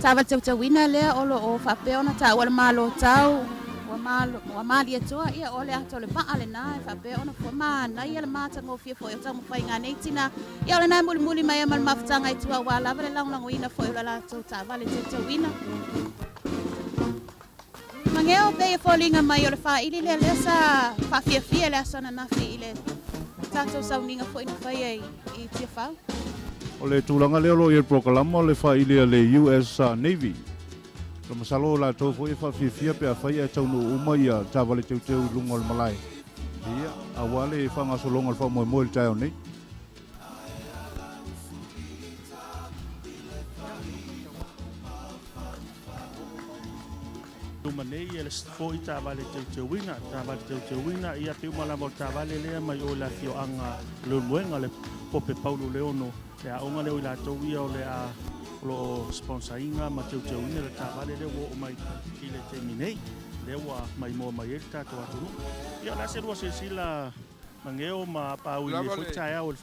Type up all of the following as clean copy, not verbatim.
Tawa tau wina lea olo o whapea ona ta wala malo tau. Wa mali atua ia ole ato le paa le nai whapea ona fua mana ia le mata ngofia fo ia tamu whai ngā neitina. Ia ole nai muli mai amal mafutanga i tua wa lava le lango ina fo ia la tau ta wale tau wina. Mangeo pe ia fōlinga mai o le wha ili le lesa whawhiawhia le asana nafi i le tātou sauninga fo ina whai i tia whau. O le tūlanga leo lo i proklama le wha ili le US Navy. Ka masalo la tau fo i whawhiawhia pe a whai e tau no uma ia tāwale teu lunga o le malai. Ia, a wale i whanga solonga le wha moe moe le tai o nei. Manei ele foi tāwale teu wina ia te umalama tāwale lea mai o la fio anga le muenga le pope Paulo Leono le a onga leo i la tau ia o le a lo sponsainga ma teu wina le tāwale leo o mai i le te minei lewa mai moa mai e tātou atunu ia la se rua se sila mangeo ma pau i le foi tae au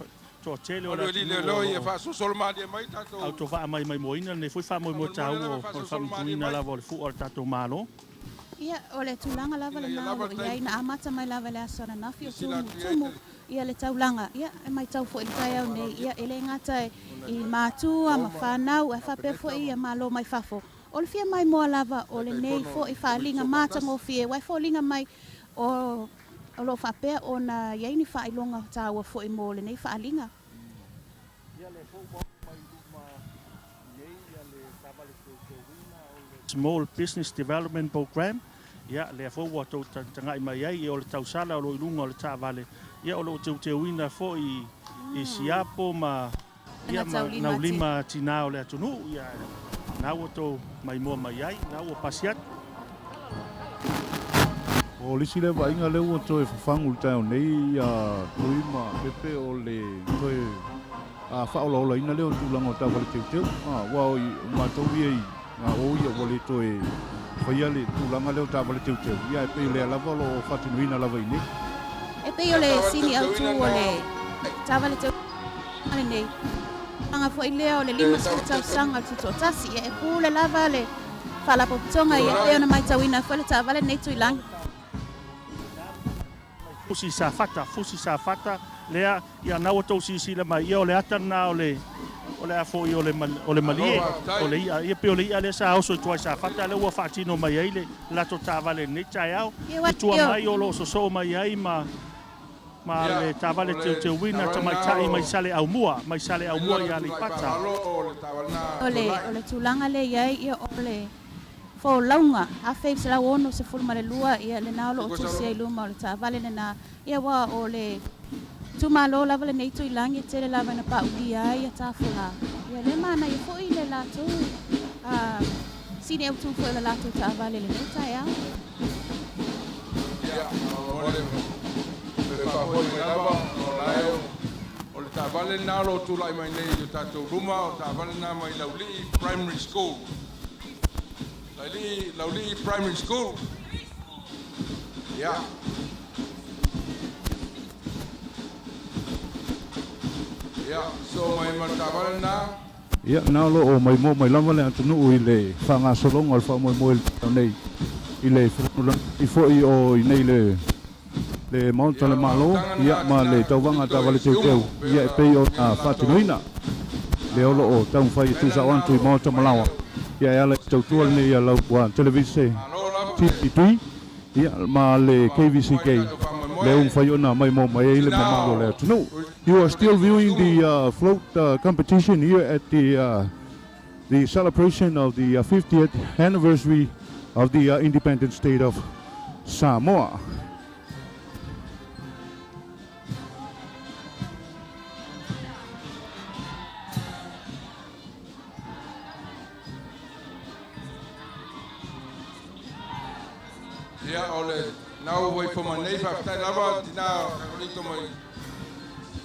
to tele o le lo ia fa so sol ma dia mai tato auto fa mai moina ne foi fa mo tau o fa muina la vol fu o tato malo ia ole tulanga lava le nao ia ina amata mai lava le asana nafi o tumu ia le taulanga ia mai tau fo i tai au nei ia ele ngata i matua ma whanau e whape fo ia malo mai fafo ole fia mai moa lava ole nei fo i whalinga mata ngofie wai fo linga mai o lo whapea o na iaini whailonga tāua fo i mōle nei whaalinga. Small Business Development Program. Ia le fo wa tau tanga i mai ai o le tau sala o lo ilunga o le tāwale. Ia o lo te wina fo i siapo ma ia na ulima tina o le atunu. Ia na o tau mai mua mai ai, na o pasiat. O lisi le wa inga leo to e whangu tau nei a tuima pepe o le toe a whaola ina leo tūlanga o tāwale teu. Wao i mātou i o ia wale toe whaia le tūlanga leo tāwale teu. Ia e pei le alava lo whatinuina lava i nei. E pei o le sini au tū o le tāwale teu ale nei. Anga fo i leo le lima tau sanga tuto tasi e pūle lava le whalapotonga i e pei ona mai tauina whale tāwale nei tui langi. Fusi sa fata lea ia na o si le mai o le atana o le afo i o le malie o le ia pe o le ia le sa oso tua sa fata le ua fatino mai ai le la to tavale ne tai au tua mai o lo so mai ai ma le tavale te wina to mai tai mai sale au mua ia le pata o le tulanga le ia o le fo launga a fe sala ono se forma le lua ia le na lo to se luma o le tavale na ia wa o le tuma lo lava le nei tui langi te le lava na pa uli ai a tafula ia le mana i fo i le lato sine au tu fo le lato tavale le nei tai au ia le fa ho i lava o laeo o le tavale na lo tu lai mai nei o tatou luma o tavale na mai lauli primary school Lauli Primary School. Yeah. Yeah, so mai matawala na. Ia na lo o mai mo mai lava le atunu i le whanga solonga al wha moe moe tau nei i le i fo i o i nei le maunta le malo ia ma le tauwanga tawale teu ia e pei o a whatinuina le olo o tau whai tu sa wantu i maunta malawa ia e ala tau tual nei ia lau wa televise titui ia ma le KVCK le whai ona mai mo mai le mamalo le atunu. You are still viewing the float competition here at the celebration of the 50th anniversary of the independent state of Samoa. Yeah, ole now wait for my neighbor after lava tina kakolito mai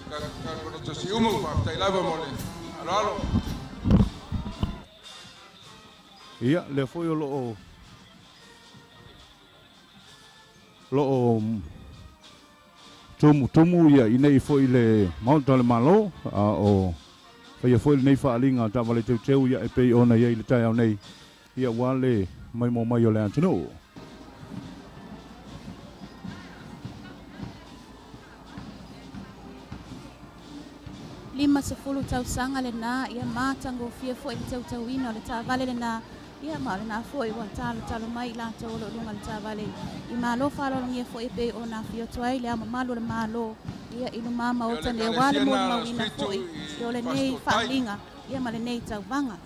kakolito si umu after lava mole alalo Ia le foi o lo tumu ia ina i foi le Mount le malo o Whai a whai nei whaalinga ta wale teu ia e pei ona iei le tai au nei. Ia wale mai mo mai o le antino. Lima sepuluh tausanga le na ia matango fia fo i tau tauina le tavale le na ia ma le na fo i wa talo mai la tau lo lunga le tavale i malo falo ngia fo i pe ona fia tuai le ama malo le malo ia inu mama o tane wale mo mawina fo i o le nei whalinga ia ma le nei tau vanga.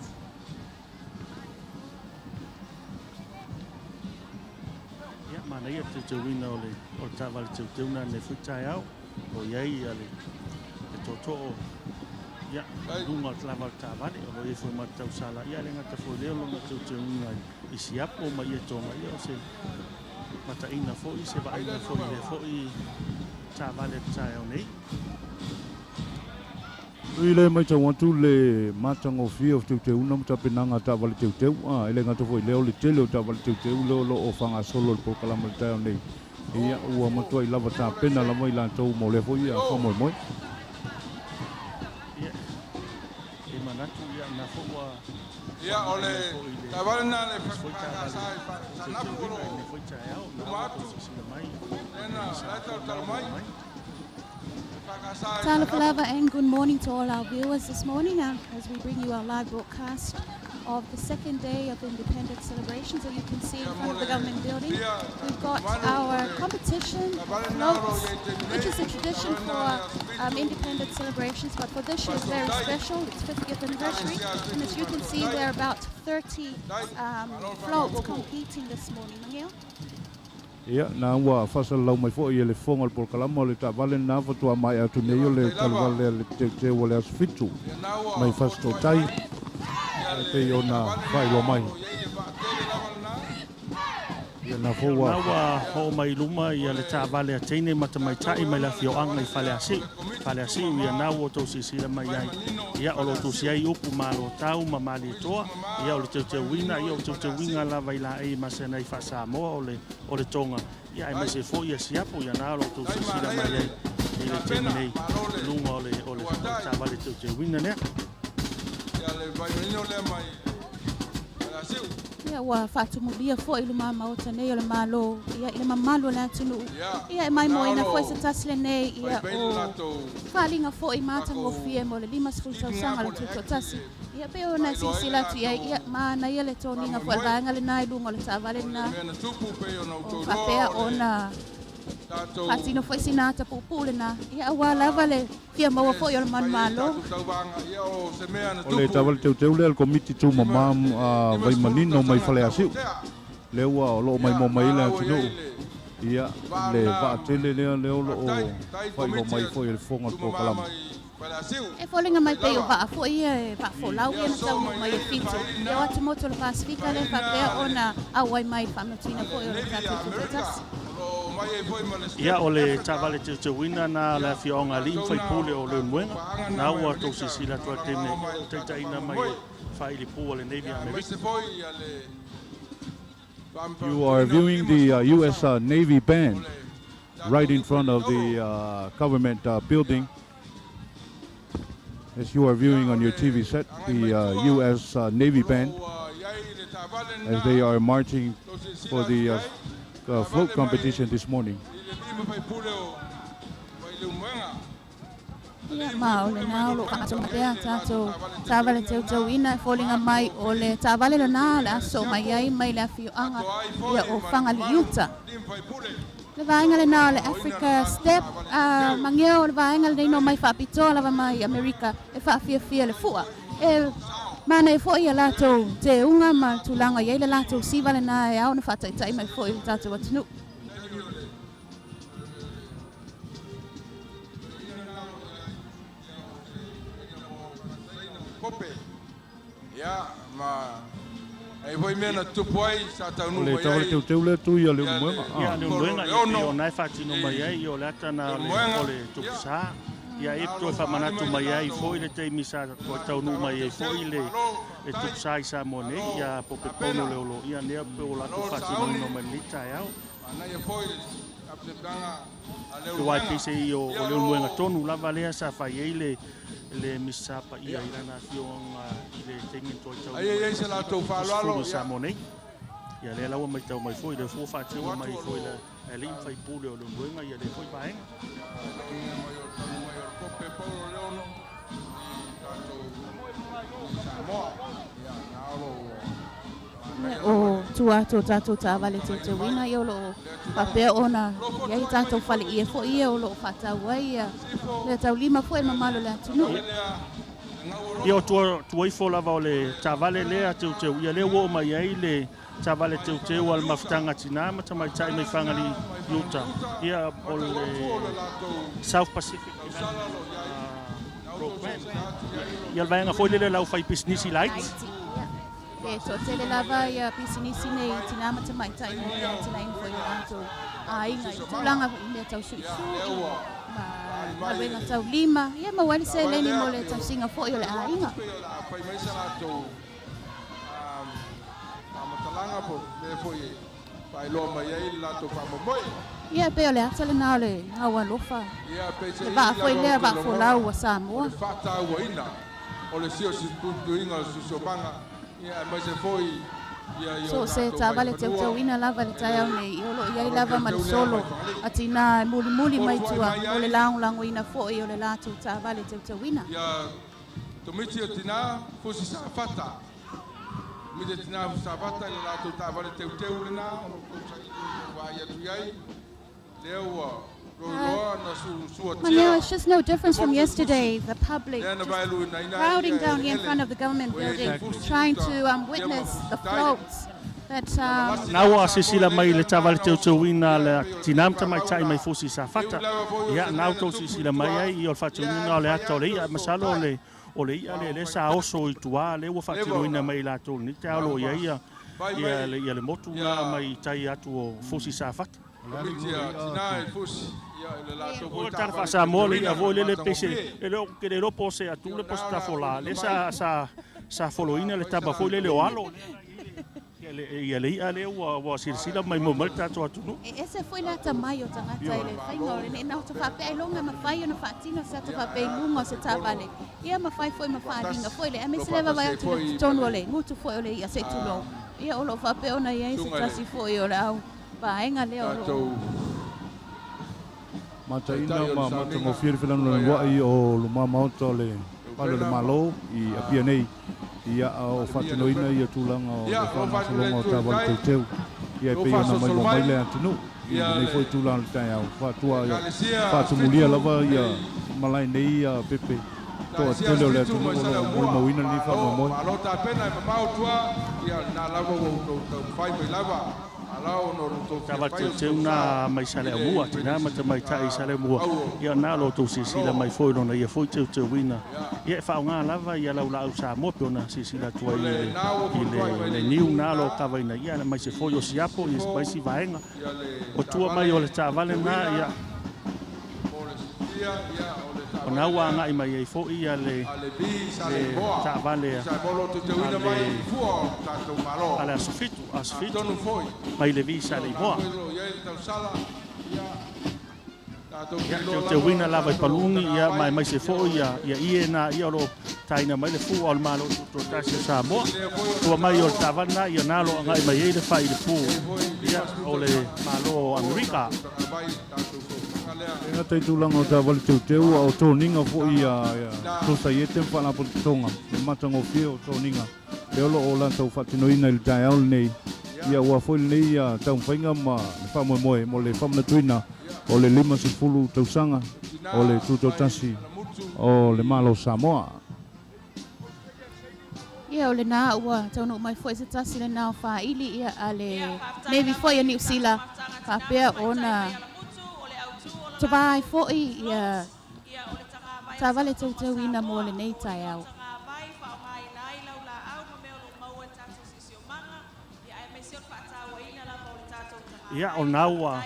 Ia mana ia te tauina o le tavale tauna ne futai au o iei ia le toto'o ia lunga o lava o tavale o lo e foi matau sala ia le ngata foi leo longa tauina i siapo ma ia tonga ia o se mataina foi se vaaina foi le foi tavale tai au nei. Ui le mai tau atu le matango fia o teu una mta penanga tavale teu ele ngata foi leo le tele o tavale teu leo lo o whanga solo le pokalama le tai au nei. Ia ua matua i lava tā pena lama i lantou mo le foi ia whamoi moi. Ia ole tavale na le whakasai sanapu oro umatu ena laitau talamai Talapalava and good morning to all our viewers this morning as we bring you our live broadcast of the second day of the Independence celebrations that you can see in front of the government building. We've got our competition floats, which is a tradition for independence celebrations, but for this year it's very special. It's 50th anniversary, and as you can see there are about 30 floats competing this morning. Mangeo? Ia, nā ua whasa lau mai fo i le whonga le porkalama o le tāwale nā whatua mai atu nei o le talwale le teu o le asfitu mai whasto tai e pei o nā whailo mai. Ia nā whaua. Nā ua ho mai luma i le tāwale a teine mata mai tai mai la fioanga i whale asi. Whale asi ia nā ua tau sisira mai ai. Ia o lo tu siai upu malo tau ma mali toa. Ia o le teu wina, ia o le teu winga la vai la e masena i whasa moa o le tonga. Ia e mai se fo ia siapo ia nā lo tu sisira mai ai. I le tene nei lunga o le tāwale teu wina nea. Ia le vai menino le mai asiu. Ia ua whaatumulia fo i luma maota nei o le malo. Ia i le mamalo le atunu. Ia e mai moina fo i se tasile nei ia o whalinga fo i matango fie mo le 5 tausanga le tuto tasi. Ia pe o na sisila tu ia maana ia le toninga fo i vaenga le nai lunga le tāwale na. O whapea o na Hatino foi sinata pupule na ia ua lava le fia maua fo i o le manumalo. O le tāwale teu le al komiti tu mamam vai manino mai whale asiu. Le ua o loo mai mo mai le atino. Ia le vaatele leo lo o whailo mai fo i le whonga po kalama. E folinga mai pe o va fo ia e va fo lau ia tau mai e fito. Ia watu moto le Pasifika le whapea ona awai mai whamatuina fo i o le tatu tutasi. Ia o le tāwale te wina na le fionga li whai pule o le muenga. Nā ua tau sisila tua tene teitaina mai whaili pua le Navy America. You are viewing the U.S. Navy band right in front of the government building. As you are viewing on your TV set, the U.S. Navy band, as they are marching for the float competition this morning. Ia ma o le nā o lo whakatuma pēr tātou tāwale teu ina fōlinga mai o le tāwale lo nā le aso mai ai mai le awhioanga ia o whangaliuta. Le vaenga le nā le Africa Step, mangeo le vaenga le no mai whapitoa lava mai Amerika e whawhiawhia le fua. E mana e fo ia lātou te unga ma tūlanga iei le lātou siva le nā e au na whataitai mai fo i le tātou atunu. Ia ma ai voi mena tupu ai sa taunu Le mai tāwale ai. teu le tu ia le umuenga. Ia le muenga i o nai whatino mai ai i o le atana o le tupusā. Ia e toi whamanatu mai ai fo i le teimi sa kua taunu mai ai fo i le tupusā i sa mone ia pope pono le olo. Ia nea pe o lako whatino ino mai lita e au. Ana ia foi Ke wai pese I o le muenga tonu lava lea sa fai ei le misapa ia I lana fionga I le tengi toi tau. Ai se la tau whaloalo. Sa monei. Ia le laua mai tau mai foi le fua whatiu mai foi le e li fai pule o le muenga ia le foi paenga. Mai o kope paulo leono. Samoa. Ia naolo. O tua tātou tā wale te wina I o lo papea ona iai tātou whale I e fo I o lo whatau ai le tau lima fo e mamalo le atunu. Ia o tua I fo lava o le tāwale lea teu ia le wo mai ai le tāwale teu al mafutanga tina ma tamai tai mai whangali Utah. Ia o le South Pacific program. Ia vaenga fo le lau fai pisnisi lights. E to tele lava ia pisinisi nei tina ma tamai tai nei tina in fo I ato ainga I tulanga I le tau sui ma venga tau lima ia ma wali se leni mo le tau singa fo I le ainga. Pai mai sa lato matalanga po le foi pai lo mai ai lato pa moi. Ia pe ole ata le na le ngawa lofa. Ia pe se va foi le va fo lau sa mo. Fata waina. Ole sio si tu inga su banga. Ia mai se foi ia so se tavale te wina lava le tai au nei olo ia lava mal solo atina muli mai tua ole lango ina fo I ole la tu tavale te wina. Ia to miti tina fusi sa fata. Mite tina sa fata le la tu tavale te na wa ia tu ai leo Maneo, it's just no difference from yesterday. The public crowding down here in front of the government building, trying to witness the floats. Naua sisila mai le tavale teu wina le tinamta mai tai mai fusi sa fata. Ia nau tau sisila mai ai I o whatuina o le ato le ia masalo o le ia le sa oso I tua le ua whatuina mai la tau ni te alo ia le motu nga mai tai atu o fusi sa fata. O tarfa sa mole ia vo le pese e lo ke le ropo se atu le posta fola le sa foloina le taba foi le alo ia le ia le wa silsila mai mo malta to atu no ese foi la tamayo tangata ile fainga le na to fa pe longa ma fai no fatina sa to fa pe lunga se tabale ia ma fai foi ma fainga foi le ame se leva vai atu tono le mutu foi le ia se tu lo ia o lo fa pe ona ia se tasi foi o la paenga le o Mataina ma matango fir filano le wai o lo mamauta le palo le malo I apia nei ia o fatinoina ia tulanga o le whangasalonga o tāwale teu ia pe ona mai le atinu ia nei foi tulanga le tai au fatua ia fatumulia lava ia malai nei ia pepe to tele le atinu o mawina ni fa mo malota pena mau tua ia na lava o fai pe lava Tava teu na mai sale mua tina ma mai tai sale mua ia na lo tu sisila mai foi no ia foi teu wina ia fa nga lava ia la sa mo pe na sisila tua ile niu na lo tava ina ia mai se foi o siapo ia mai si vaenga o tua mai o le tavale na ia o na wa nga mai ia foi ia le tavale ale asfitu mai le visa le moa te wina lava I palungi ia mai se fo ia ie na ia lo taina mai le fu al malo to tasi sa moa tua mai o tavana ia na lo ngai mai ele fai le fu ia o le malo Amerika Nga tai tulanga o tāwale teu o tōninga fo ia to saiete mpana po tonga le matango fia o tōninga e olo o lantau whatinoina il tai au nei ia ua foi nei ia tau whainga ma le whamoemoe mo le whamnatuina o le 50 tausanga o le tutotasi o le malo Samoa. Ia o le nā ua taunu mai foi se tasi le nā o whaili ia a le Navy foi a New Zealand whapea ona tawai foi ia tāwale tau ina mo le nei tai au. Ia o naua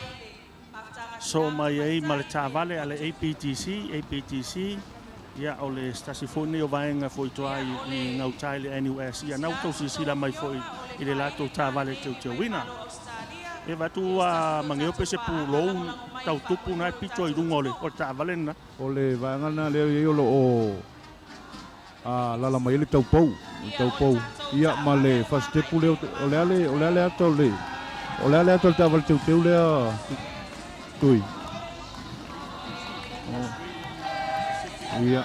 so mai ai ma le tāwale ale APTC ia o le stasifone o vaenga foi toa I ngautai le NUS ia nau tau sisila mai foi I le lato tāwale teu wina E watu a mangeo pe se pulou tau tupu nai pito I runga o ta valena. O le vangana leo i olo o lala mai le taupou. Ia ma le fastepu leo o le ale ato le. O le ale ato le taval teu lea tui. Ia.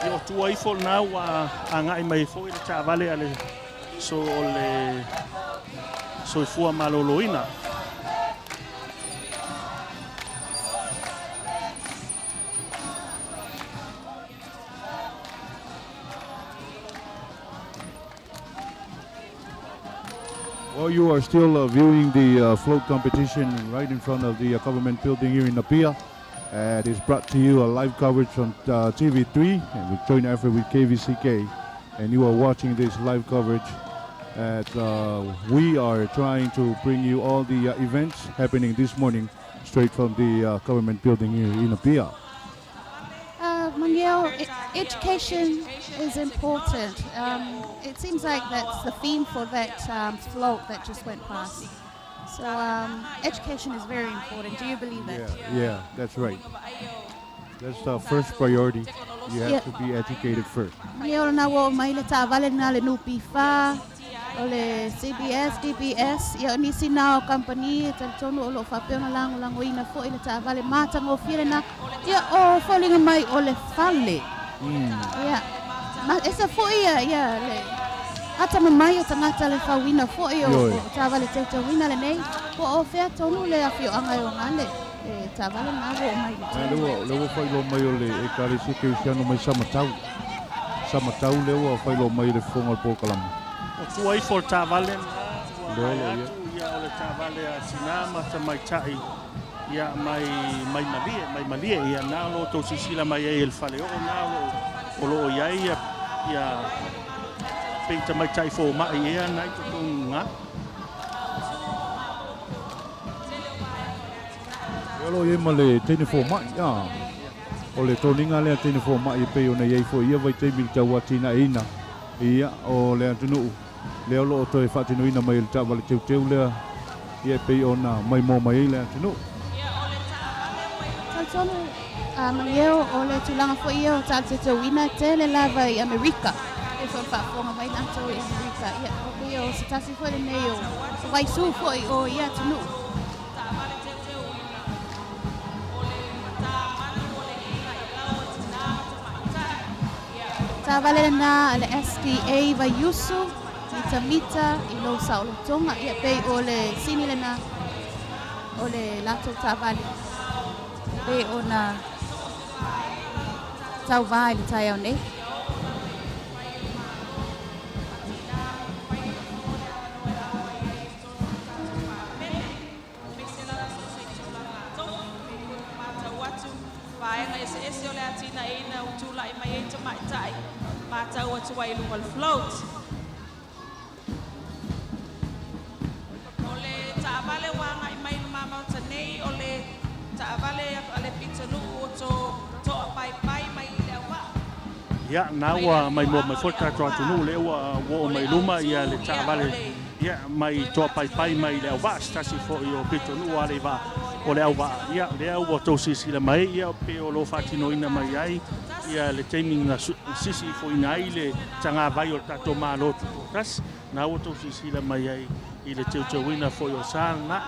Yo tua I fo na wa anga I mai fo I ta vale ale so le so fu maloloina. Well, you are still viewing the float competition right in front of the government building here in Apia. It is brought to you a live coverage on TV3 and with joint effort with KVCK. And you are watching this live coverage. We are trying to bring you all the events happening this morning straight from the government building here in Apia. Mangeo, education is important. It seems like that's the theme for that float that just went past. So education is very important. Do you believe that? Yeah, that's right. That's the first priority. You have to be educated first. Mangeo na wo mai le tavale na le nupi fa o le CBS, DBS, ia ni sina o company te tonu o lo fa pe na lango ina fo ile tavale mata ngo file na ia o falling mai o le fale. Ia. Ma esa fo ia le ata mai o tangata le fawina fo o tavale te wina le nei po o fea tonu le afio anga o ngale e tavale na go mai le wo fai lo mai o le e kare se ke siano mai samatau le wo fai lo mai le fonga po kalama o tua I fo ta vale ia o le ta vale a sinama ta mai tai ia mai malie ia na lo to sisila mai e el fale o na lo ia Peita mai tai fo mai ia nai to nga. Olo ye male tene fo mai ya. O le toninga le tene fo mai pe ona ye fo ia vai te mil tawatina ina. Ia o le atunu. Le olo to e fatinu ina mai le tawale teu le ia pe ona mai mo mai le atunu. Talsono mangeo o le tulanga fo ia o tal te wina te le lava I Amerika. From Pafonga vai na to Amerika ia o yo se tasi foi nei o vai su foi o ia tunu ta vale na le SDA vai yusu mita I lo saulo tonga ia pe o le sini le na o le lato ta vale pe ona tau vai le tai nei float. Ole taavale wanga I mai mama tanei ole taavale ale pitanu to pai mai le wa. Ya nawa mai mo mai fota to tunu le wa wo mai luma ia le taavale ia mai to pai mai le wa stasi fo io pitanu ale va ole wa ia le wa to sisi le mai ia pe o lo fatino ina mai ai ia le timing na sisi fo ina ile tanga vai o tato malo tas na o to sisi le mai ai ile te wina fo yo sana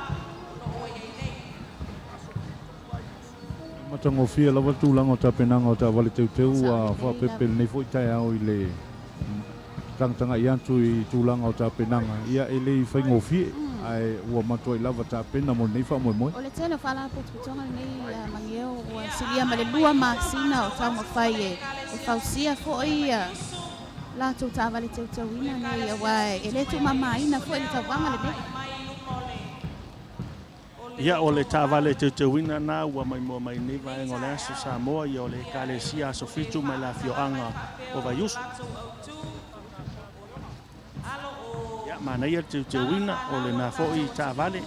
matango fia la watu lango ta penanga o ta vale teu a fa pepe nei fo tai au ile tanga ia tu I tulanga o ta penanga ia ele fa ngofie ai ua matoi lava ta pena mo nei fa mo o le tele fala pe tutonga nei mangeo o silia ma le lua masina o tau mafai e fausia fo ia la tu ta vale teu wina nei wai ele tu mama ina fo ele tawanga le nei ia o le tavale te wina na ua mai mo mai nei vai ngole aso Samoa ia o le kalesia so fitu mai la fioanga o vaius mana ia te wina o le na fo I tavale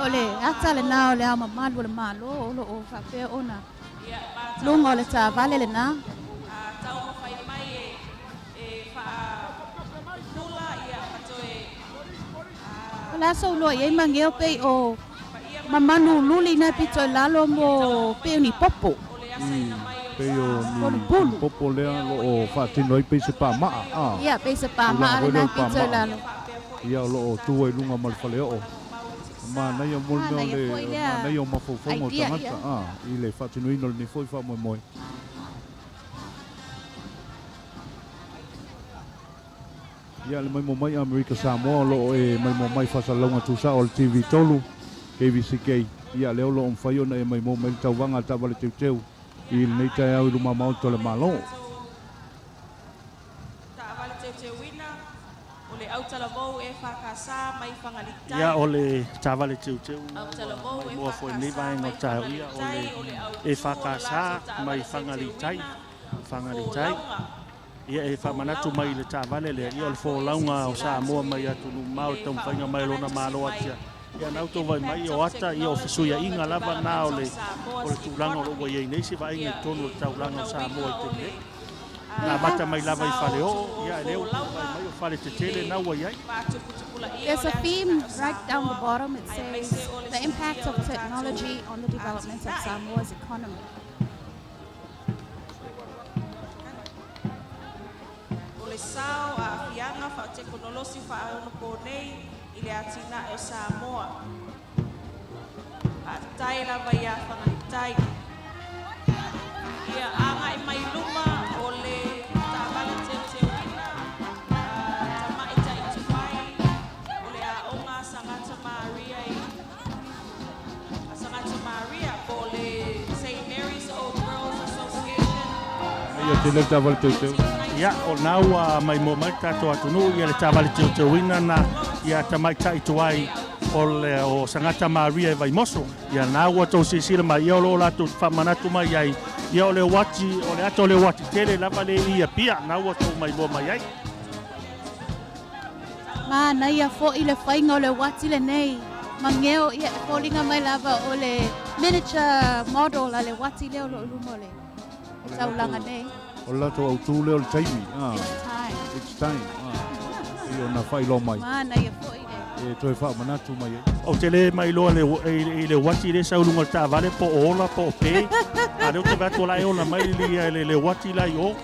o le ata le na o le ama malu le malo o lo o fa pe ona lunga o le tavale le na la so lo ye mangeo pe o mamanu luli na pito lalo mo pe ni popo. Peo ni popo lea lo o whaatino i peise pā maa. Ia, peise pā maa le na pito lalo. Ia lo o tua i lunga malwhale o. Ma nei o mulmeo le, ma nei o mawhauwhongo tangata. I le whaatino ino le ni foi wha moe moe. Ia le mai mo mai Amerika Samoa lo e mai mo mai whasalonga tusa o le TV tolu. KVCK. Ia leo lo omwhai ona e mai mo mai tauwanga tawale teu teu. I nei tai au i luma mauto le malo. Tawale teu teu wina. O le autala vou e whakasa mai whangalitai. Ia o le tawale teu teu. Autala vou e Mua foi ni vai ngo tau ia o le e whakasa mai whangalitai. Whangalitai. Ia e whamanatu mai le tawale le ia o le wholaunga o Samoa mai atu lumau tau whainga mai lona malo atia. Ia nau tau vai mai o ata ia o whasuia inga lava nā o le tūlanga o roa iei nei se vai inga tonu o le taulanga o Samoa i tene. Nā mata mai lava i whale o, ia e leo vai mai o whale te tele nau a iei. There's a theme right down the bottom. It says the impact of technology on the development of Samoa's economy. O le sao a fianga wha teknolosi wha auna ko nei i le atina o Samoa. A tai lava ia whangalitai. Ia anga i mai luma o le tawala teu teu ina. Tamai tai tuwai. O le a onga Sangata Maria i. A Sangata Maria ko le St. Mary's Old Girls Association. Ia te le tawale teu teu. Ia o nau a mai mo mai tato atunu ia le tawale teu teu ina na ia tamai tai tuai o le o Sangata Maria e vai moso. Ia nau a tau sisira mai ia o lo latu whamanatu mai ai. Ia o le wati, o le ato o le wati tele lava le ia pia. Nau a tau mai mo mai ai. Ma na ia fo i le whainga o le wati le nei. Mangeo ia fōlinga mai lava o le miniature model a le wati leo lo lumo le. Taulanga nei. O lato au tū leo le taimi. It's time. I o na whai lo mai. Ma na ia fo i le. E toi wha manatu mai e. O te le mai loa le wati le saulunga ta vale po ola po pe. A leo te vato lai ona mai le wati lai o.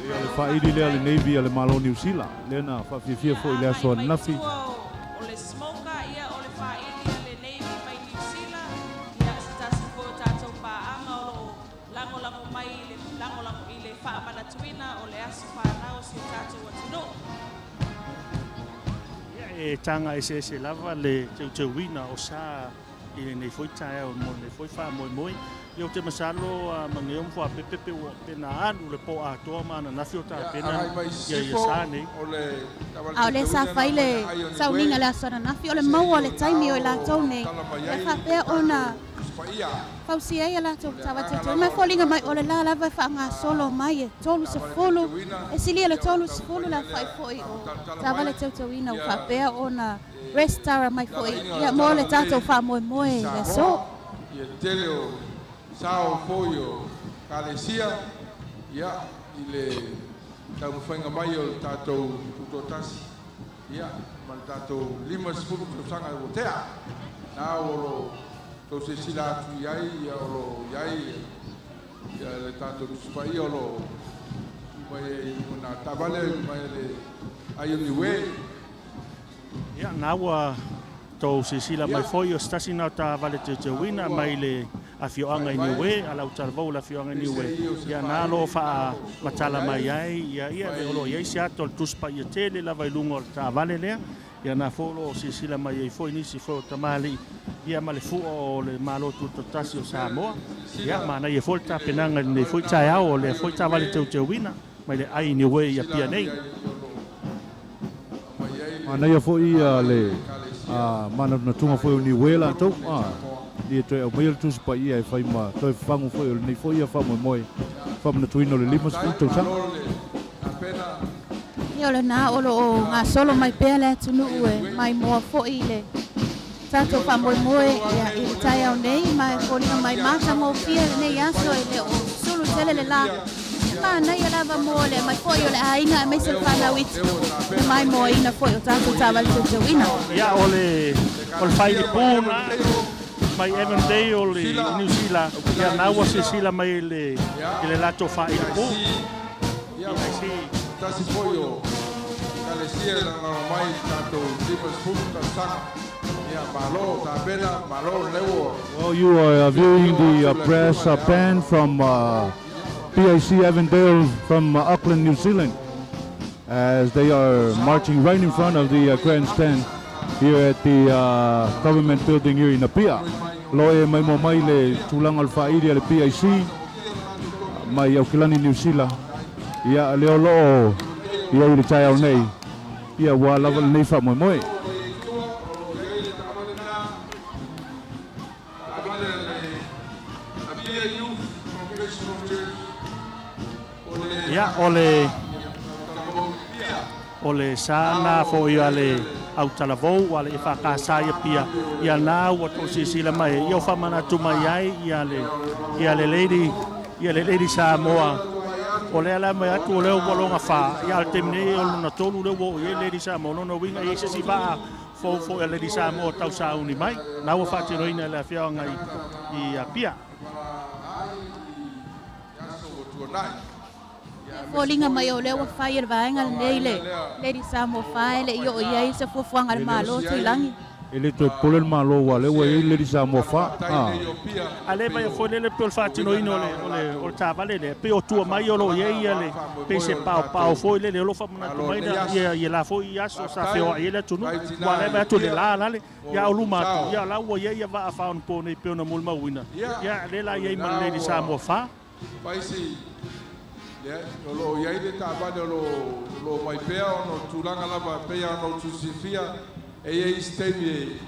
Ia le whairi lea le Navy a le malo New Zealand. Lea na whawhiawhia fo i lea soa nafi. O le smoka ia o le whaili le Navy mai New Zealand. Ia se tasi ko tātou pāanga o lo lango mai le lango i le whaamanatuina o le asu whanau si tātou atino. Ia e tanga e lava le teu wina o sa i le nei foi tae o mo nei foi wha moi moi. Ia o te masalo a mangeum fua pepepe o pena anu le po a toa mana nafi o ta pena ia ia sa nei. A o le sa whaile sauninga le asana nafi o le maua le taimi o i lātou nei. E whapea ona Fausia ia lātou tawa te tō. Mai fōlinga mai o le la lava wha ngā solo mai e tolu se folo. E silia le tolu se folo la whai fōi o tawa le tau ina o whapea ona restara mai fōi. Ia mō le tātou wha moe moe le so. Ia tele o sao fōi o Kalesia. Ia i le tau mwhainga mai o tātou utotasi. Ia ma le tātou 5 sifuru kusanga o tea. Nā oro tau se sila atu iai, ia oro iai, ia le tātou tuspai oro mai una tabale, mai le aioni we. Ia nāua tau se sila mai foi o stasi nau ta vale te wina mai le a fioanga i niwe, a lau talavau la fioanga i niwe. Ia nālo wha matala mai ai, ia le olo iai se ato le tuspai i tele lava i lungo ta vale lea. Ia nā fōlo o sisila mai ei foi nisi fō tamali ia ma le fuo o le malo tutotasi o Samoa. Ia ma na ia fōl ta penanga nei foi tae au o le foi ta vale teu wina mai le ai niwe ia pia nei. Ma na ia fō ia le mana na tunga fōi o niwe la tau. Ia toi au mai le tusi pa ia e whai ma toi whangu fōi o le nei fōi ia whamoe moe. Whamana tuino le 5 sifuru tau. Ia le nā olo o ngā solo mai pēr le tunu ue mai moa fōi le tātou wha moe moe ia i le tai au nei mai fōlinga mai māta ngō fia nei aso e le o sulu tele le la mana ia lava mo le mai foi o le ainga mai se whanau itu. Mai mo ina foi o tātou tāwal te tauina. Ia o le whai le pūna, mai Evandale o le New Zealand, ia naua se sila mai le lato whai le pū. Ia si tasi foi o kalesia na mai tātou Dimas Futa Saka. Ia malo tā pena, malo lewo. Well, you are viewing the press band from PIC Evandale from Auckland, New Zealand, as they are marching right in front of the grandstand here at the government building here in Apia. Loe mai mo mai le tulang alfa iria le PIC mai Auckland, New Zealand. Ia leo lo ia i le tai au nei. Ia wa lava nei fa moi moi. Ia o le sana fo ia le au talavou ale e whakasa ia pia ia nā ua tō sisila mai ia o whamana tu mai ai ia le lady Samoa o le ala mai atu o leo walonga wha ia al temne o luna tolu leo o ia lady Samoa no winga ia sisi waa fo ia lady Samoa tau sa uni mai nā ua whaatiroina le whiaonga i a pia Folinga mai o lewa whai ar vaenga nei le Lady Samoa whai le i o iai se fufuanga le malo tui langi. Ele to pole malo wa le we Lady Samoa fa. Ale mai fo le pel fatino ino o tavale le pe o tua mai o lo iai le pe se pao fo le lo fa mana mai na ia la fo ia so sa fe o ia tunu wa le ba to le la le ia o luma ia la o iai va fa un po nei pe na mulma wina. Ia le la iai ma Lady Samoa fa. Lo iai le tāpane lo mai pea ono tūlanga lava pea ono tusifia e iai stemi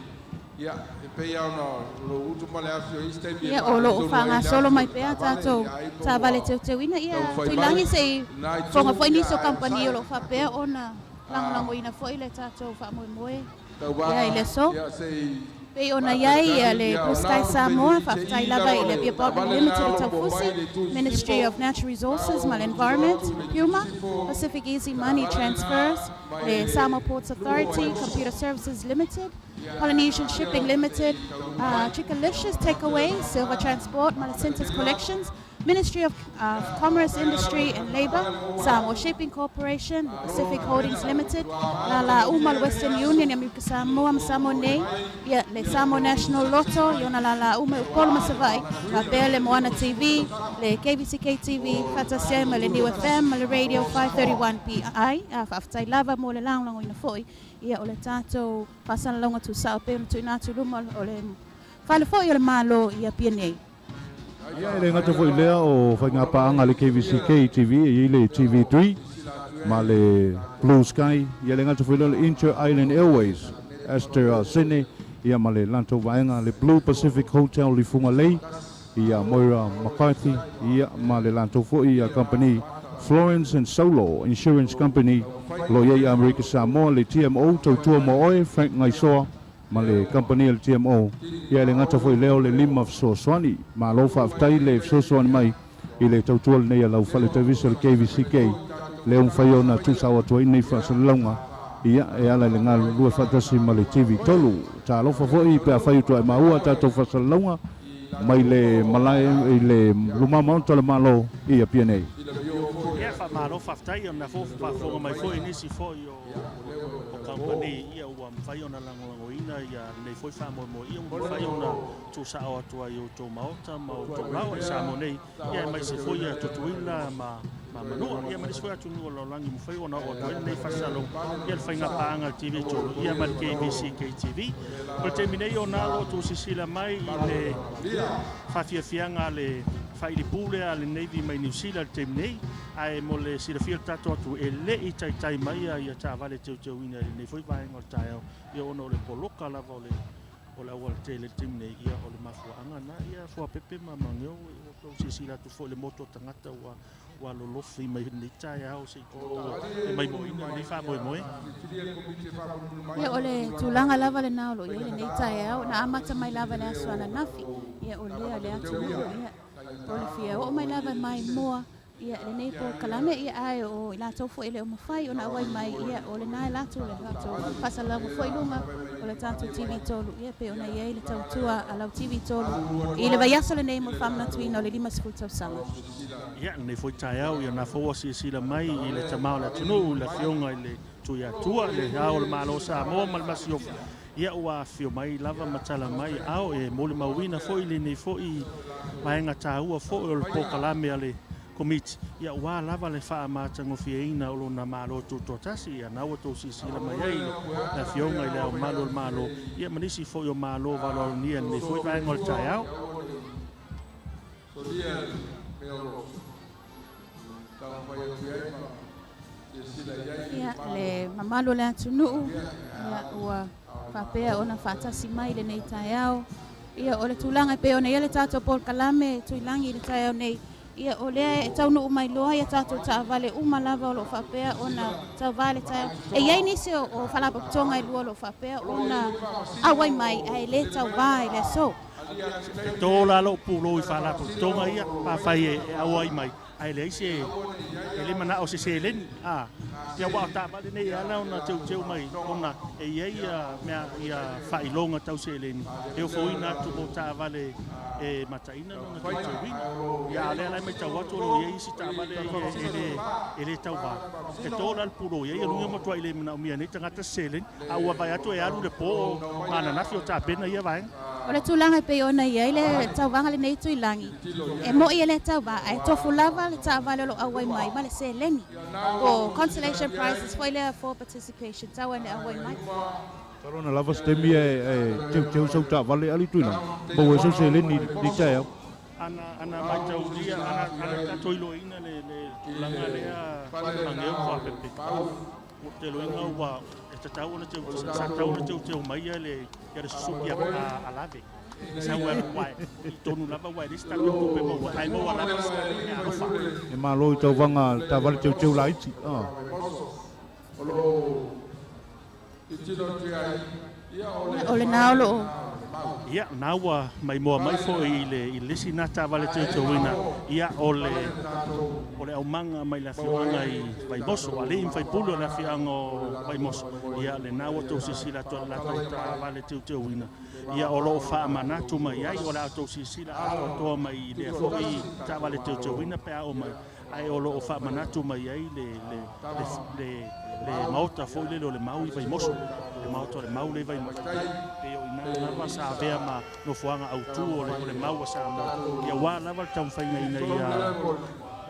ia e pea ono lo utumale afio i stemi Ia o lo whanga solo mai pea tātou tāwale teu ina ia tui langi se whonga fwoi niso kampani o lo wha pea ona langolango ina fwoi le tātou wha moe moe ia i le so Pei ona iai le Kustai Samoa, whaftai lava i le Bia Bobby Limited o Taufusi, Ministry of Natural Resources, Mal Environment, Puma, Pacific Easy Money Transfers, le Samoa Ports Authority, Computer Services Limited, Polynesian Shipping Limited, Chickalicious Takeaway, Silver Transport, Malasintas Collections, Ministry of Commerce, Industry and Labour, Samoa Shipping Corporation, Pacific Holdings Limited, la Umal Western Union, Yamuka Samoa, Samoa Nei, le Samoa National Lotto, Yona la Umal Polma Savai, la Bele Moana TV, le KBCK TV, Fata Sema, le New FM, le Radio 531 PI, Faftai Lava, Mo le Lang Lango Ina Foi, ia o le tato pasana longa tu sao pe tu ina tu rumal o le fale foi o le malo ia pianei. Ia le ngata foi lea o whainga paanga le KVCK TV e le TV3 ma le Blue Sky ia le ngata foi le Inter Island Airways Esther Sydney ia ma le lanto vaenga le Blue Pacific Hotel li funga lei ia Moira McCarthy ia ma le lanto foi ia company Florence and Solo Insurance Company lo ia America Samoa le TMO tautua mo oe Frank Ngaisoa ma le company le TMO ia le ngata foi leo le lima Sosoani ma lo whaftai le Sosoani mai i le tautua le nei lau whale televisa le KVCK le un whaiona tūsawa tuai nei whasalonga ia e ala le ngā lua whatasi ma le TV tolu tā lofa foi pe a whai tuai maua tātou whasalonga mai le malai i le luma maunta le malo i a pianei malo whaftai o na whonga mai fo inisi fo i o company ia ua mwhai ona langolango ina ia nei foi whamoe mo ia mwhai ona tū sao atua i o tō maota ma o tō rau e Samoa nei ia mai se foi a tutuila ma manua ia mai se foi atu nua laulangi mwhai ona o tō nei whasalo ia le whainga paanga TV tō ia ma KBC KTV o te minei o nalo tū sisila mai i le whawhiawhianga le whaili pūle a le Navy mai New Zealand te minei ai mo le sirafia tato atu e le i tai mai ia tā vale teu ina nei foi vaenga o tai au ia ono le poloka lava o le awal te le tim nei ia o le mafuanga na ia fua pepe mamangeo o tau sisila tu fo le moto tangata wa lolofi mai nei tai au se e mai mo ina nei wha moe ia o le tūlanga lava le naolo ia le nei tai au na amata mai lava le asuana nafi ia o lea le atu ia o le fia o mai lava mai moa Ia le nei po kalame ia ai o ila tau fo ele o mafai ona wai mai ia o le nai latu le latu pasala mo fo ilunga o le tatu TV tolu ia pe ona ia le tau tua ala TV tolu i le vai aso le nei mo famna tuina o le 5 tau sama. Ia nei foi tai au ia na fo si la mai i le tamau la tunu la fionga i le tuia tua le au le malo sa mo mal masio. Ia ua fio mai lava matala mai au e mo le mauina fo i le nei fo i vaenga taua fo o le po kalame ale komiti ia ua lava le faa matangofiaina o lona malo tutotasi ia naua tousisila mai ai na fionga i le au malo ia manisi foi o malo valolonia nei foi vaenga o le taeao. Ia le mamalo le atunuu ia ua whapea ona whatasi mai le nei taeao ia o le tūlanga pe ona ia le tātou Paul Kalame tuilangi le taeao nei ia o lea e taunu umai loa ia tātou taavale umalava o lo whapea ona taavale taeao e iai nisi o whalapaputonga i lua lo whapea ona awai mai ai le tauvā i le so. Tō la lo pulo i whalapaputonga ia pawhai e awai mai ai le isi e le mana o se se leni ia wā o tāpare nei ala ona teu mai ona e iei mea ia whailonga tau se leni e o fōina tu mo tāvale e mataina na teu wina ia ale ala mai tau watu o iei si tāvale e le tau wā e tō la puro iei alunga matua i le mana o mia nei tangata se leni a ua vai atu e alu le pō mana nafi o tāpena ia vaenga. O le tūlanga pe ona iei le tauwanga le nei tuilangi e mo ia le tau wā e tofu lava le tāvale lo awai mai ma le se leni o consolation prizes foi le for participation tau ane awai mai. Tarona lava stemi teu sau tāvale ali tuina bo e so se leni di taeao. Ana mai tau dia ana toiloina le tūlanga lea mangeu kua pepe o te loinga ua tatau na teu mai le ia le susuki a lave sa ua wai tonu lava wai lista le kupe mo ai mo ala e malo i tau vanga tāvale teu laiti o le naolo ia naua mai moa mai fo i le lisi na tāvale teu wina ia o le au manga mai la fianga i vai moso ale in fai pulo la fianga vai moso ia le naua to sisila to la tāvale teu wina ia o lo fa manatu mai ai o la to sisila to mai le fo i tāvale teu wina pe o mai ai o lo fa manatu mai ai le mauta fo le mau i vai moso le mauta le mau le vai moso pe o ina na sa vea ma no fuanga au tu o le mau sa ma ia wa lava tau fai nei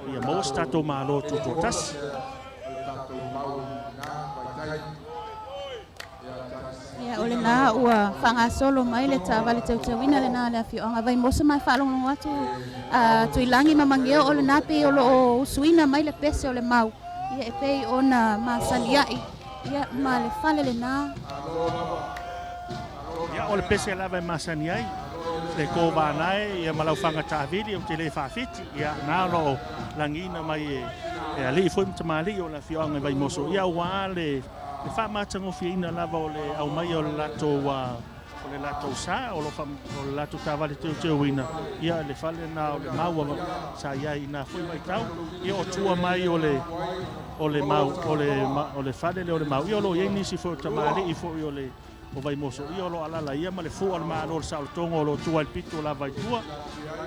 ia mo stato malo tutto tas ia ole na ua whanga solo mai le tāwale teuwina le nā le awhio anga vai mosa mai whaalongo atu tuilangi mamangeo ole nā pe o lo usuina mai le pese o le mau ia e pei ona masaliai ia ma le whale le nā ia o le pese lava e masaniai le ko vanae ia malau whanga tāwiri o te le whawhiti ia nā lo langina mai e ali foi tamali o la fionga vai moso ia wale le fa matango fiina lava o le au mai o le lato sa o le lato tavale teu wina ia le fale na o le mau sa ia ina foi mai tau ia o tua mai o le mau o le fale le o le mau ia lo ia nisi foi tamali i foi o le o vai moso ia lo ala ia ma le fu al ma lo sa tongo lo tua il pito la vai tua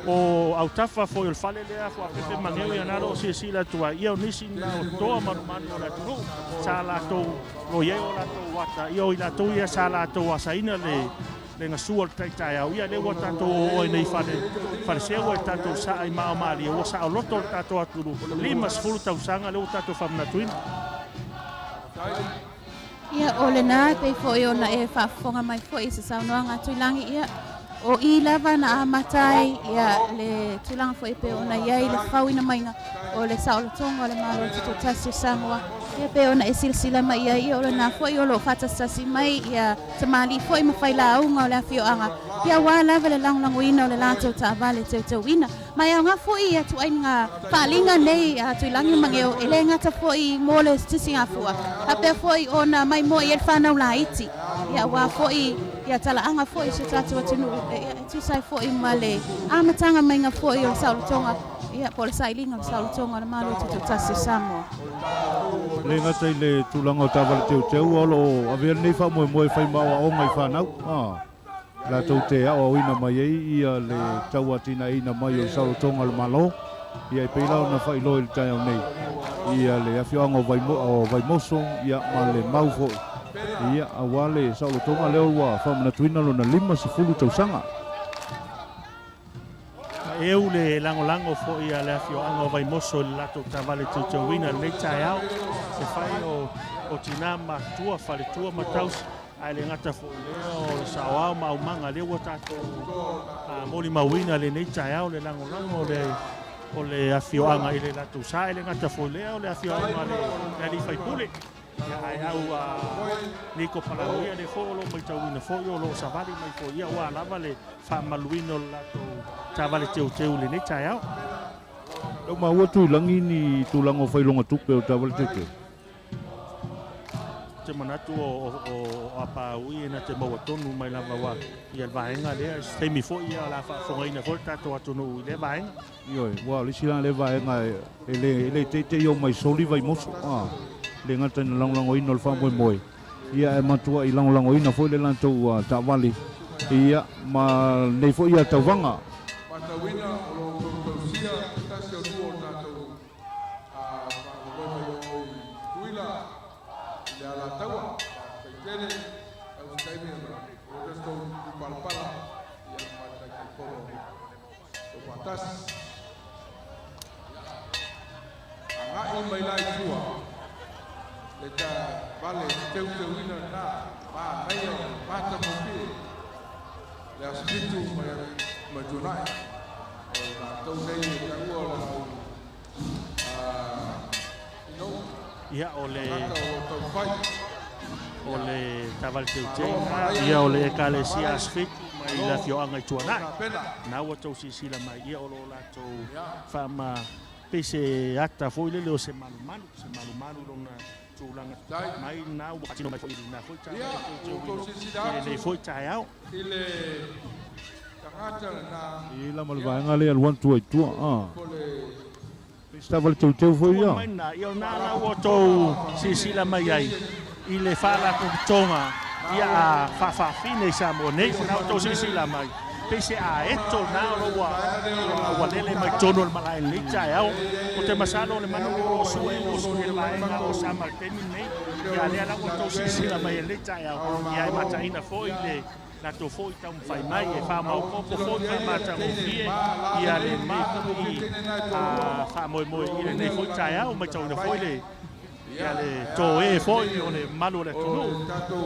o au tafa foi o fale le fo pepe mangeu ia nalo si la tua ia nisi na toa marumano la tu sa la to lo ia o la to wata ia o la to ia sa la to asaina le nga sual tai au ia le wata to o nei fale se o tato sa ai ma mali o sa o loto tato aturu limas fulu tau sanga le tato famna twin. Ia o le nā pei fo i ona e whaafonga mai fo i sa saunoanga tuilangi ia o i lava na amatai ia le tuilanga fo i pe ona iai le whauina mainga o le saolotonga o le malo tuto tasi Samoa ia pe ona e silsila mai ia o le nā fo i o lo whatasasi mai ia tamali fo i mawhaila aunga o le awhioanga ia wā lava le langulanguina o le lātou tāwale teu wina mai au ngā fo i atu ai ngā whaalinga nei tuilangi mangeo e le ngata fo i mō le stisi ngā fua hapea fo i ona mai mo i e whanau la iti ia wā fo i kia talaanga fo'i se tātou atunu ia tu sai fo'i male amatanga mai ngā fo'i o saulotonga ia po le sailinga o saulotonga na malo tu tasi Samoa le ngata i le tūlanga o tāwale teu olo avea nei wha moe whai maua o ngai whanau la tau te ao ina mai ei ia le tau atina ina mai o saulotonga le malo ia i peilao na whai loe le tai au nei ia le awhioanga o vai moso ia ma le mau fo'i ia awale saulotonga leo wa whamanatuina lo na 5 tausanga eu le lango fo ia le afioanga o vai moso le lato tavale tutuina le tai au se fai o tina matua fale tua mataus ai le ngata fo leo le sawa ma umanga le wa tato moli mawina le nei tai au le lango o le afioanga i le lato sa le ngata fo leo le afioanga le fai pule ai au Nico Palaria le fo lo mai tauina fo yo lo savali mai fo ia wa lava le fa maluino lato tavale teu le nei tai au Lau maua tuilangi ni tulango whailonga tupe o tāwale teu. Te manatu o apa ui na te maua tonu mai lava wa ia vaenga lea teimi fo ia la whafongaina fo tato atunu i le vaenga. Ioi, wa lisila le vaenga ele te yo mai soli vai moso. Le ngata na langolango ino le whamoe moe. Ia e matua i langolango ina fo le lantou tāwale. Ia ma nei fo ia tauwanga. Matawina o tausia tasi o tuo tātou tuila le ala taua peitere au taimina o resto palpala ia mata ke koro o patas anga i mai lai tua le ta vale teuina na ma mai o mata mopi le aspiritu mai tunai tau nei ka ua ia o le tavale teu ia o le ekalesia asfitu mai la fioanga i tuanai na ua tau sisila mai ia o lo latou fama pese ata foi lele o se malu lona tūlanga mai na ua katino mai foi na foi tavale teu foi tai au ile tangata na Ila malvaenga le aluan tua i tua. Tavale teu foi ia. Ia na ua tau sisila mai ai i le whala tonga ia a whawhawhine i Samoa nei na ua tau sisila mai pese a eto na ua lele mai tono le malai le tai au o te masalo le manu o sue o sue le vaenga o Samarteni nei ia lea na ua tau sisila mai le tai au ia e mataina foi le na to foi tau fai mai e fa mau popo foi fai mata mo fie ia le mai a fa moi i le foi tai au mai tau na foi le ia le to e foi o le malu le tunu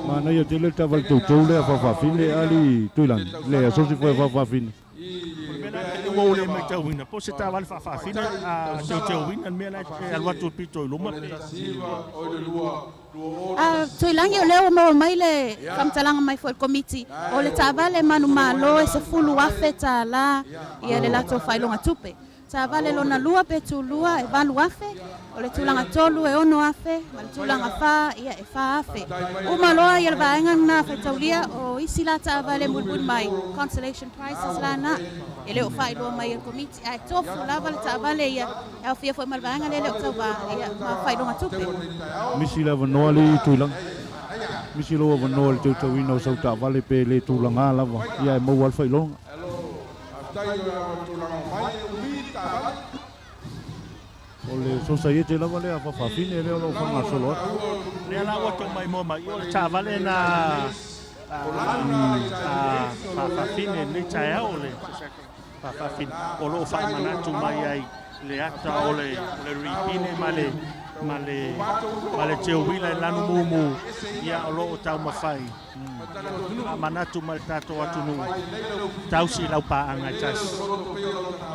Ma na ia te le tavale teu le whawhawhine ali tuilan. Le asosi foi whawhawhine. o le mai tau ina po se tavale whawhawhine a teu ina mea na alwatu pito i luma tuilangi o leo mo mai le kamtalanga mai fo komiti o le tavale manu malo e se fulu afe tala ia le lato failonga tupe tavale lona lua pe tu lua e valu afe o le tulanga tolu e ono afe ma le tulanga fa ia e fa afe o maloa ia le vaenga na fe taulia o isila tavale mulbul mai consolation prizes la na e leo failo mai e komiti ai tofu lava le tavale ia e fia fo mal vaenga le leo tauva ia ma failonga tupe Misi lava noa le tuilang. Misi loa wa noa le teu tauina o sau tavale pe le tūlanga lava. Ia e mau alfa ilonga. O le sosaiete lava le a whawhawhine leo lo whanga solo. le ala o tau mai mo mai o le tavale na whawhawhine le tai au le whawhawhine o lo whai manatu mai ai le ata o le ripine ma le teo wila i lanu mumu ia o lo o tau mawhai manatu ma le tato atunu tausi lau paanga tas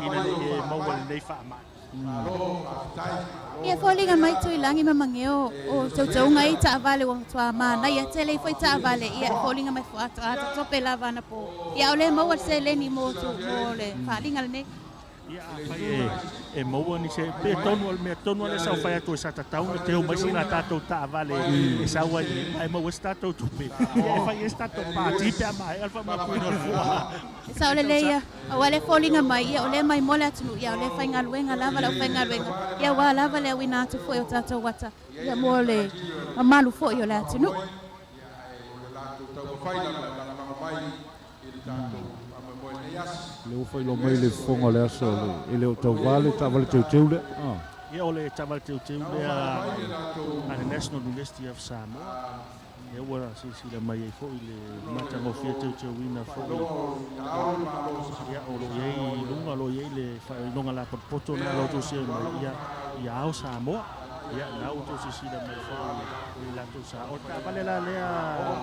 ina le maua le nei whaamai ia folinga mai tuilangi mamangeo o tautunga i tavale o tua mana ia tele foi tavale ia folinga mai foata tope lava na po ia ole mo se le ni mo tu mo le falinga le Ia e maua ni se pe tonu le sau fai atu sa tatau na te o mai sina tatou ta vale e saua i ai mau tatou tupe e fai tatou pa tipe mai alfa ma ku no fua Sa ole leia, o le folinga mai, ia ole mai mole atunu, ia ole fai ngaluenga lava la fai ngaluenga. Ia wa lava le wina atu foi o tatou wata. Ia mole malu foi o le atunu. Le ufai lo mai le fonga le aso le o tau vale ta vale teu le. ia o le tamal teu le a the National University of Samoa. Ia ua sila mai ai fo'i le matagofia teu-teuina fo'i. Ia o lo iai lunga lo iai le whainonga la poto na lo tau sia mai ia au Samoa. Ia lau tau sila mai fo'i le la tau sa. O ta vale la lea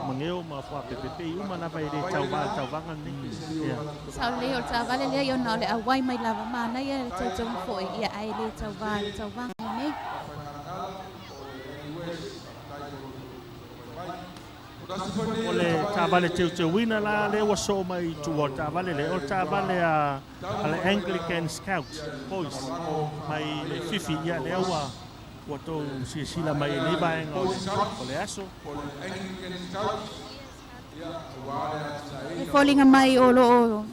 mangeo ma fua pepepe i uma na vai le tauvanga ni. Ia. Sa leo ta vale lea yo na le awai mai lava mana ia le tau fo'i ia ai le tauvanga nei. O le tavale teu-teuina la le ua so mai tua tavale le o tavale a le Anglican Scouts Boys mai le fifi ia le ua tau sila mai le vaenga o le aso. E folinga mai o lo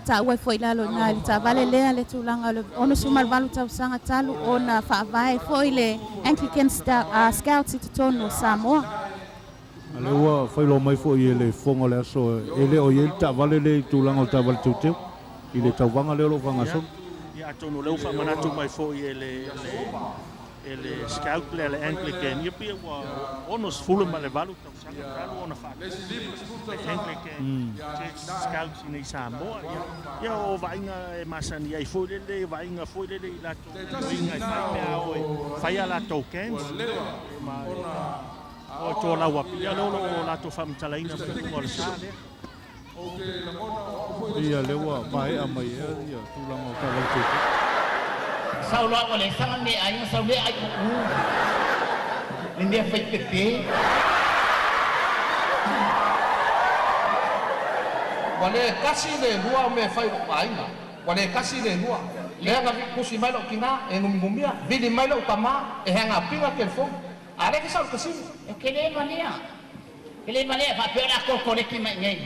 ta ua foi lalo na le tavale lea le tulanga le ono sumal valu tau sanga talu ona whaavai foi le Anglican Scouts i tono Samoa. Ale ua fai lo mai fo i le fonga le aso ele o i ta vale le tulanga o ta vale teu i le tauvanga le lo vanga so Ia tonu leu fa manatu mai fo i ele scout le Anglican ia pia ua onos fulu ma le valu tau sanga talu ona fa Anglican Scouts i nei Samoa ia o vainga e masani ai fo le vainga fo le la vainga i fai mea o fai ala tokens ma o to la wa pia lo la to fam talaina mo le sale ia le ua mai a mai ia tulanga o ta vale teu Saulo wale sangan ni ay saulo ay hindi fai pepe wale kasi le hua me fai ainga wale kasi le hua le nga kusi mai lo kinga e ngumia vidi mai lo tama e hanga pinga telefon are ke sal kasi kele mania fa pera ko koreki mai ngai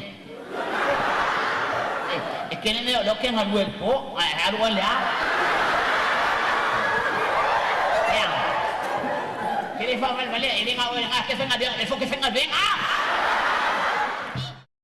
kele ne lo ke ngaluel po haru ala kele fa mal vale ini ngau nga ke fenga dia le fo ke fenga venga